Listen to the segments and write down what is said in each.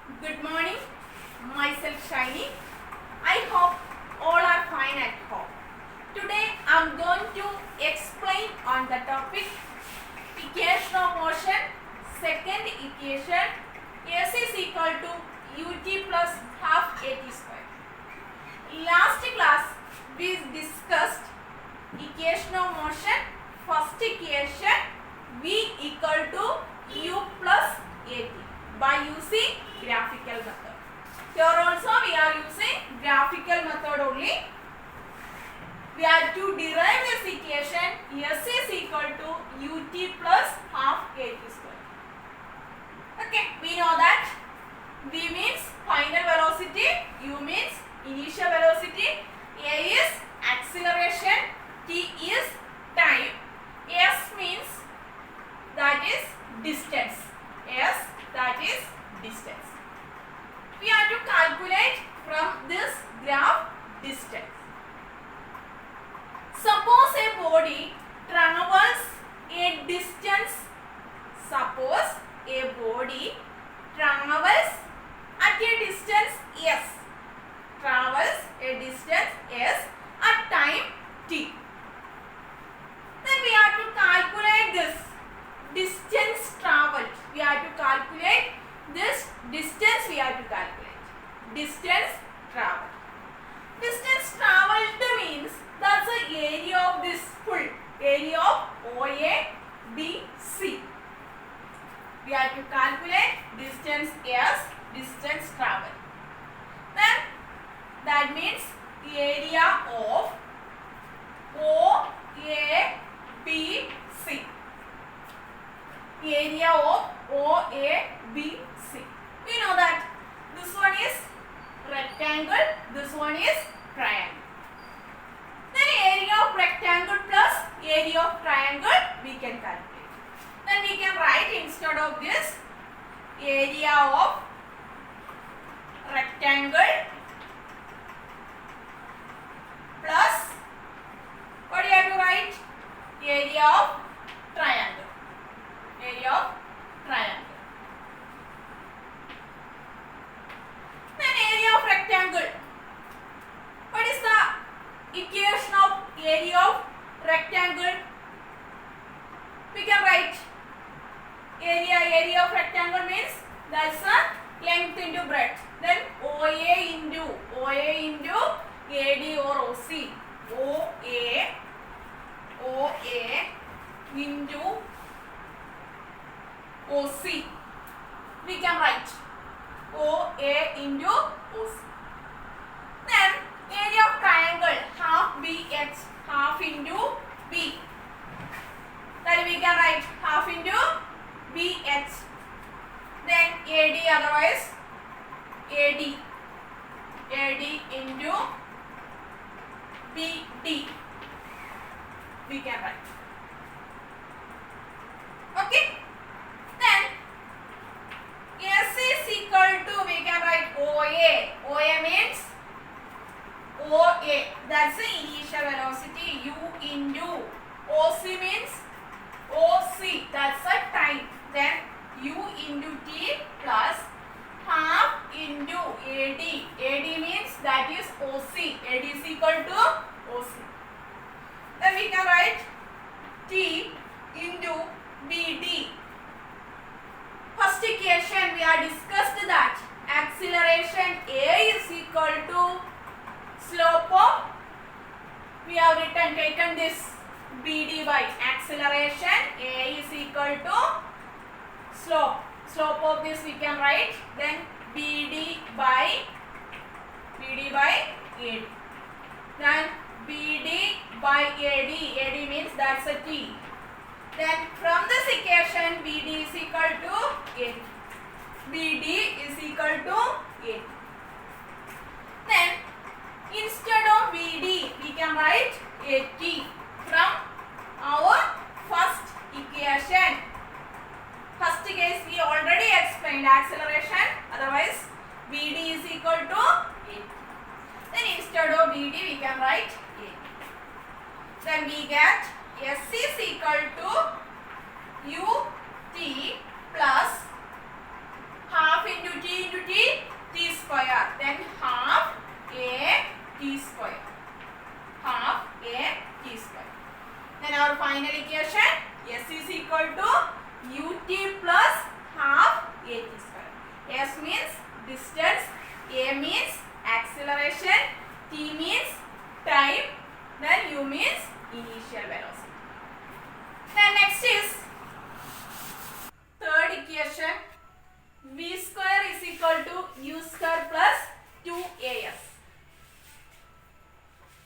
Good morning, myself Shiny. I hope all are fine at home. Today I am going to explain on the topic equation of motion, second equation, S is equal to ut plus half at square. Last class we discussed equation of motion, first equation v equal to u plus at by using graphical method. Here also we are using graphical method only. We have to derive this equation S is equal to ut plus half at square. Okay, we know that v means final velocity, u means initial velocity, a is acceleration, t is time, s means that is distance, s that is distance. We have to calculate from this graph distance. Suppose a body travels a distance. Suppose a body travels at a distance s. Travels a distance s at time t. Then we have to calculate this distance traveled. We have to calculate this distance. We have to calculate distance traveled. Distance traveled means that's the area of this full area of OA, B, C. We have to calculate distance S, distance traveled. Then that means the area of OA, B, C. The area of OA, B, C. We know that this one is rectangle, this one is triangle. Then area of rectangle plus area of triangle we can calculate. Then we can write instead of this area of rectangle plus what do you have to write? Area of triangle. Area of triangle. Then area of rectangle. What is the equation of area of rectangle? We can write area of rectangle means that's the length into breadth. Then OA into AD or OC. OA into OC. We can write OA into OC. Then area of triangle half BH, half into B. Then we can write half into BH. Then AD otherwise AD into BD. We can write. Okay. Then S is equal to we can write OA. OA means OA. That's the initial velocity. U into OC means OC. That's the time. Then U into T plus half into AD. AD means that is OC. AD is equal to OC. Then we can write T into BD. First equation we have discussed that acceleration A is equal to slope of, we have taken this BD by acceleration, A is equal to slope of this we can write, then BD by AD. Then BD by AD means that's a T. Then from this equation BD is equal to AD. BD is equal to AD. Then instead of BD we can write AT from our first equation. First case we already explained acceleration, otherwise BD is equal to AT. Then instead of BD we can write AT. Then we get S is equal to UT plus half into T into T S means distance, A means acceleration, T means time, then U means initial velocity. Then next is third equation, V square is equal to U square plus 2AS.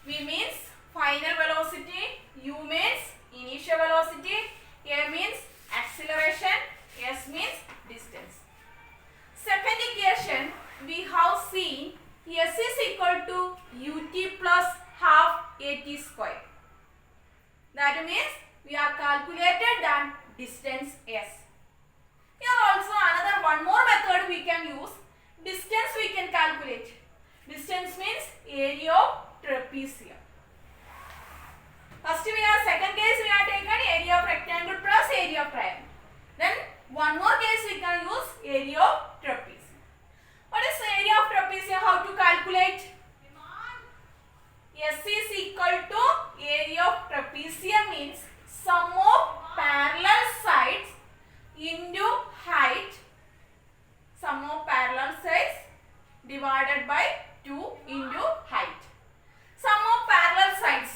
V means final velocity, U means initial velocity, A means acceleration, S means distance. Second equation, we have seen S is equal to ut plus half at square. That means we are calculated the distance S. Here also another one more method we can use. Distance we can calculate. Distance means area of trapezium. First we are, second case we are taken area of rectangle plus area of triangle. Then one more case we can use area of trapezium. What is the area of trapezium? How to calculate? S is equal to area of trapezium means sum of parallel sides into height, sum of parallel sides divided by 2 into height. Sum of parallel sides.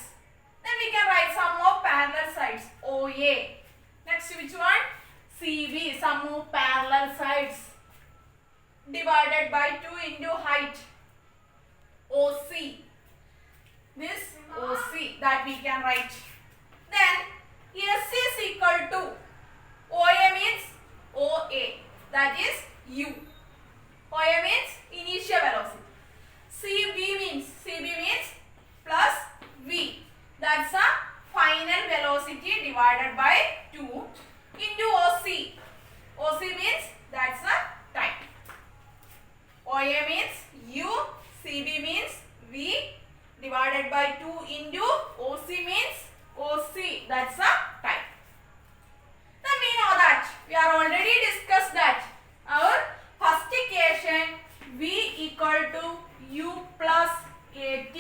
Then we can write sum of parallel sides, OA. Next which one? CB, sum of parallel sides divided by 2 into height, OC. This OC that we can write. Then S is equal to OA means OA, that is U. OA means initial velocity. CB means plus V, that's a final velocity divided by 2 into OC. OC means that's a time. OA means U, CB means V divided by 2 into OC means OC, that's a time. Then we know that we are already discussed that our first equation V equal to U plus AT.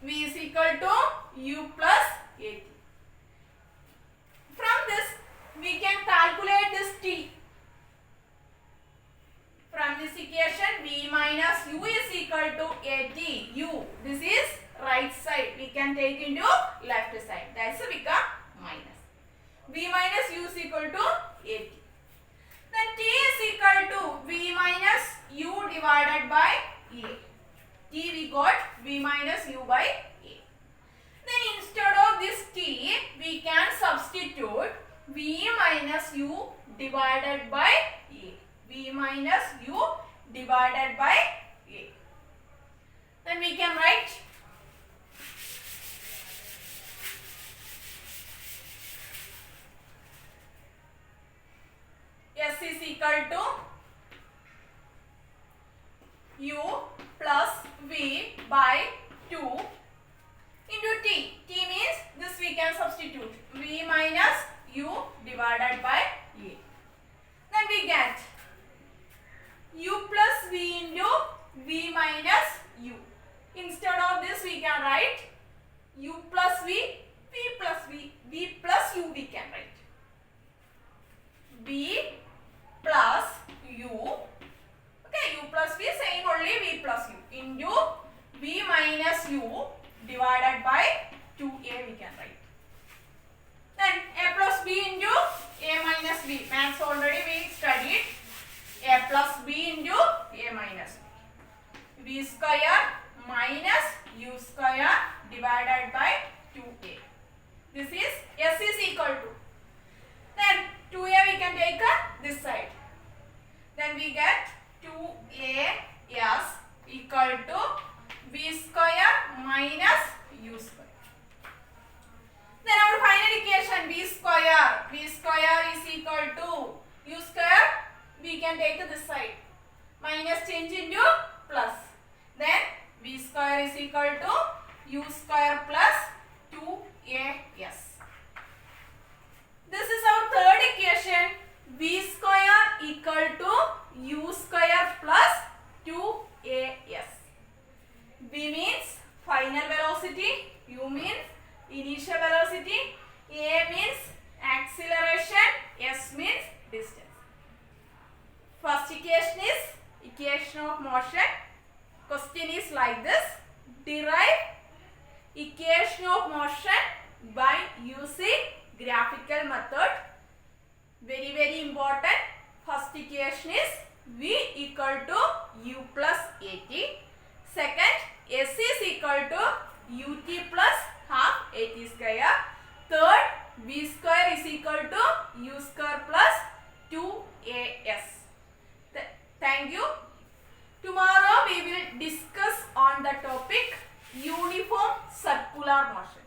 V is equal to U plus AT. From this we can calculate this T. From this equation V minus U is equal to AT. U, this is right side, we can take into left side, that's become minus. V minus U is equal to AT. Then T is equal to V minus U divided by A. T we got V minus U by A. Then instead of this T, we can substitute V minus U divided by A. V minus U divided by A. Then we can write S is equal to U plus V by 2 into T. T means this we can substitute V minus U divided by A. Then we get U plus V into V minus U. Instead of this we can write U plus V, V plus V, V plus U we can write. V plus U, okay, U plus V same only V plus U into V minus U divided by 2A we can write. Then A plus B into A minus B, maths already we studied. A plus B into A minus B. V square minus U square divided by 2A. This is S is equal to. Then 2A we can take this side. Then we get 2AS equal to V square minus U square. Then our final equation V square is equal to U square. We can take this side. Minus change into plus. Then V square is equal to U square plus 2AS. This is our third equation. V square equal to U square plus 2AS. V means final velocity, U means initial velocity, A means acceleration, S means distance. First of motion. Question is like this. Derive equation of motion by using graphical method. Very important. First equation is V equal to U plus AT. Second, S is equal to UT plus half AT square. Third, V square is equal to U square plus 2AS. Thank you. Tomorrow we will discuss on the topic uniform circular motion.